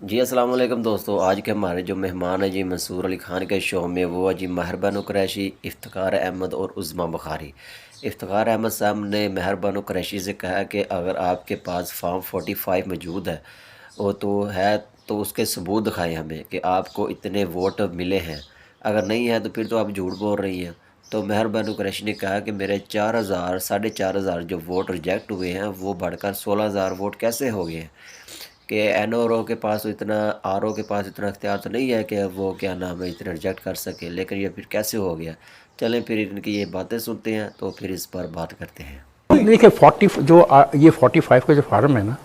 جی السلام علیکم دوستو. آج کے ہمارے جو مہمان ہیں جی منصور علی خان کے شو میں وہ جی مہر بانو قریشی، افتخار احمد اور عظمیٰ بخاری. افتخار احمد صاحب نے مہر بانو قریشی سے کہا کہ اگر آپ کے پاس فارم 45 موجود ہے وہ تو اس کے ثبوت دکھائیں ہمیں کہ آپ کو اتنے ووٹ ملے ہیں. اگر نہیں ہے تو پھر تو آپ جھوٹ بول رہی ہیں. تو مہر بانو قریشی نے کہا کہ میرے 4,000 جو ووٹ ریجیکٹ ہوئے ہیں وہ بڑھ کر 16,000 ووٹ کیسے ہو گئے ہیں کہ این او کے پاس آر او کے پاس اتنا اختیار تو نہیں ہے کہ وہ کیا نام ہے اتنا ریجیکٹ کر سکے، لیکن یہ پھر کیسے ہو گیا. چلیں پھر ان کی یہ باتیں سنتے ہیں تو پھر اس پر بات کرتے ہیں. دیکھیں 45 کا جو فارم ہے نا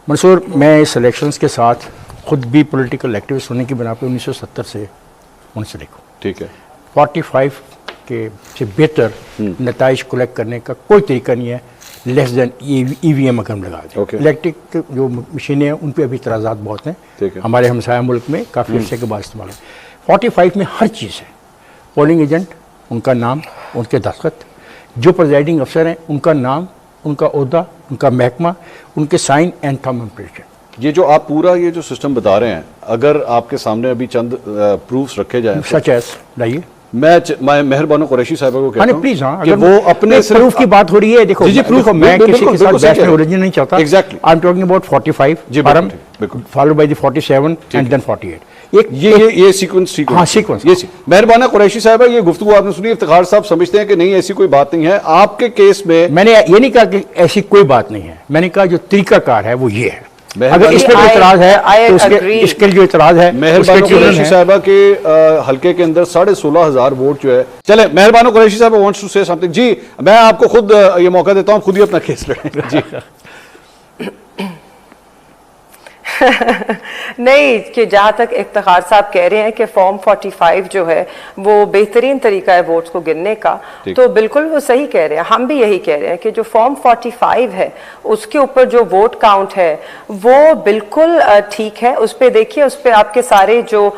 منصور، میں اس الیکشنز کے ساتھ خود بھی پولیٹیکل ایکٹیوسٹ ہونے کی بنا پہ 1970 سے منسلک ہوں. ٹھیک ہے. 45 کے سے بہتر نتائج کلیکٹ کرنے کا کوئی طریقہ نہیں ہے لیس دین ای وی ایم اگر ہم لگا دیں. الیکٹرک جو مشینیں ہیں ان پہ ابھی اعتراضات بہت ہیں ہمارے ہمسایہ ملک میں، کافی عرصے کے بعد استعمال ہے. 45 میں ہر چیز ہے، پولنگ ایجنٹ ان کا نام، ان کے دستخط، جو پریزائڈنگ افسر ہیں ان کا نام، ان کا عہدہ، ان کا محکمہ، ان کے سائن اینڈ تھم امپریشن. یہ جو آپ پورا یہ جو سسٹم بتا رہے ہیں، اگر آپ کے سامنے ابھی چند پروفس رکھے جائیں سچ ایس لائیے. میں مہر بانو قریشی صاحبہ کو کہتا ہوں پلیز کہ وہ اپنے پروف کی بات ہو رہی ہے. دیکھو میں کسی کے ساتھ بحث میں اوریجن نہیں چاہتا. Exactly I am talking about 45 form followed by the 47 and then 48. یہ سیکوینس ٹھیک ہے. ہاں سیکوینس. یہ مہر بانو قریشی صاحبہ یہ گفتگو آپ نے سنی. افتخار صاحب سمجھتے ہیں کہ نہیں ایسی کوئی بات نہیں ہے آپ کے کیس میں. میں نے یہ نہیں کہا کہ ایسی کوئی بات نہیں ہے، میں نے کہا جو طریقہ کار ہے وہ یہ ہے. اگر اس پہ کوئی اعتراض ہے تو اس کے جو اعتراض ہے مہر بانو قریشی صاحبہ کے حلقے کے اندر 16,500 ووٹ جو ہے. چلے مہر بانو قریشی صاحبہ وانٹس ٹو سے سمتھنگ. جی میں آپ کو خود یہ موقع دیتا ہوں، خود ہی اپنا کیس لڑیں. جی نہیں، کہ جہاں تک افتخار صاحب کہہ رہے ہیں کہ فارم 45 جو ہے وہ بہترین طریقہ ہے ووٹس کو گننے کا، تو بالکل وہ صحیح کہہ رہے ہیں. ہم بھی یہی کہہ رہے ہیں کہ جو فارم 45 ہے اس کے اوپر جو ووٹ کاؤنٹ ہے وہ بالکل ٹھیک ہے. اس پہ دیکھیے، اس پہ آپ کے سارے جو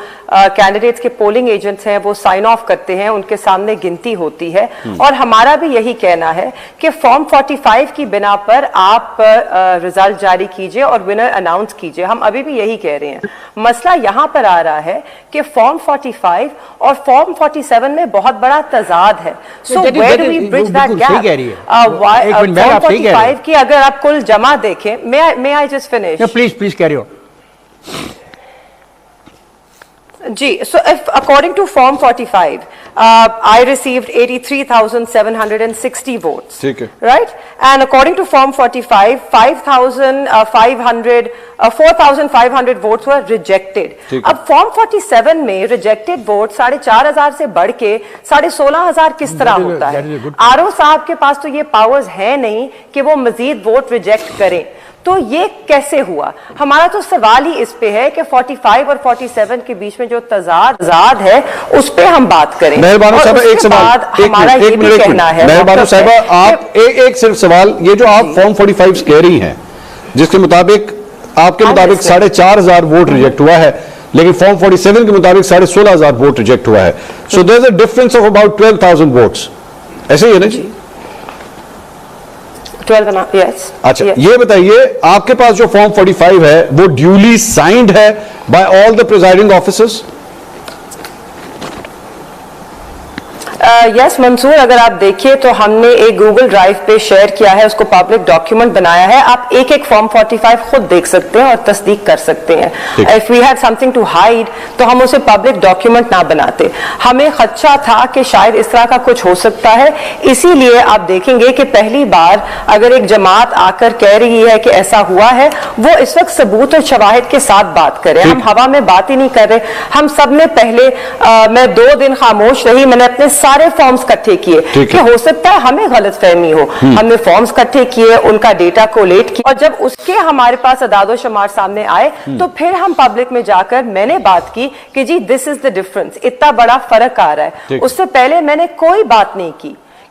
کینڈیڈیٹس کے پولنگ ایجنٹس ہیں وہ سائن آف کرتے ہیں، ان کے سامنے گنتی ہوتی ہے. اور ہمارا بھی یہی کہنا ہے کہ فارم 45 کی بنا پر آپ رزلٹ جاری کیجئے اور ونر اناؤنس کیجئے. ہم ابھی بھی یہی کہہ رہے ہیں. مسئلہ یہاں پر آ رہا ہے کہ فارم 45 اور فارم 47 میں بہت بڑا تضاد ہے. So where do we bridge that gap? Form 45 کی اگر آپ کل جمع دیکھیں، may I just finish? Please carry on. جی، so if according to form 45 I received 83,760 votes, right? And according to form 45 4,500 votes were rejected. اب form 47 میں rejected votes 4,500 سے بڑھ کے 16,500 کس طرح ہوتا ہے؟ آر او صاحب کے پاس تو یہ پاورز ہیں نہیں کہ وہ مزید ووٹ ریجیکٹ کریں. تو یہ کیسے ہوا؟ ہمارا تو سوال ہی اس پہ ہے کہ 45 اور 47 کے بیچ میں جو تضاد ہے اس پہ ہم بات کریں. مہربانو صاحبہ ایک سوال، ہمارا یہ بھی کہنا ہے. مہربانو صاحبہ آپ ایک صرف سوال، یہ جو آپ فارم 45 کہہ رہی ہیں جس کے مطابق آپ کے مطابق 4,500 ووٹ ریجیکٹ ہوا ہے، لیکن فارم 47 کے مطابق 16,500 ووٹ ریجیکٹ ہوا ہے. So there is a difference of about 12,000 votes. ایسے ہی ہے نا جی؟ اچھا یہ بتائیے آپ کے پاس جو فارم 45 ہے وہ ڈیولی سائنڈ ہے by all the presiding officers? Yes Mansoor, اگر آپ دیکھیے تو ہم نے ایک گوگل ڈرائیو پہ شیئر کیا ہے، اس کو پبلک ڈاکیومنٹ بنایا ہے. آپ ایک فارم 45 خود دیکھ سکتے ہیں اور تصدیق کر سکتے ہیں. If we had something to hide تو ہم اسے پبلک ڈاکیومنٹ نہ بناتے. ہمیں خدشہ تھا کہ شاید اس طرح کا کچھ ہو سکتا ہے، اسی لیے آپ دیکھیں گے کہ پہلی بار اگر ایک جماعت آ کر کہہ رہی ہے کہ ایسا ہوا ہے، وہ اس وقت ثبوت اور شواہد کے ساتھ بات کرے. ہم ہوا میں بات ہی نہیں کر رہے. ہم سب نے پہلے میں 2 دن خاموش رہی، میں نے اپنے سارے فارمز کٹھے کیے کہ ہو سکتا ہے ہمیں غلط فہمی ہو. ہم نے فارمز کٹھے کیے، ان کا ڈیٹا کولیٹ کیا، اور جب اس کے ہمارے پاس اعداد و شمار سامنے آئے تو پھر ہم پبلک میں جا کر میں نے بات کی کہ جی دس از دا ڈفرنس، اتنا بڑا فرق آ رہا ہے. اس سے پہلے میں نے کوئی بات نہیں کی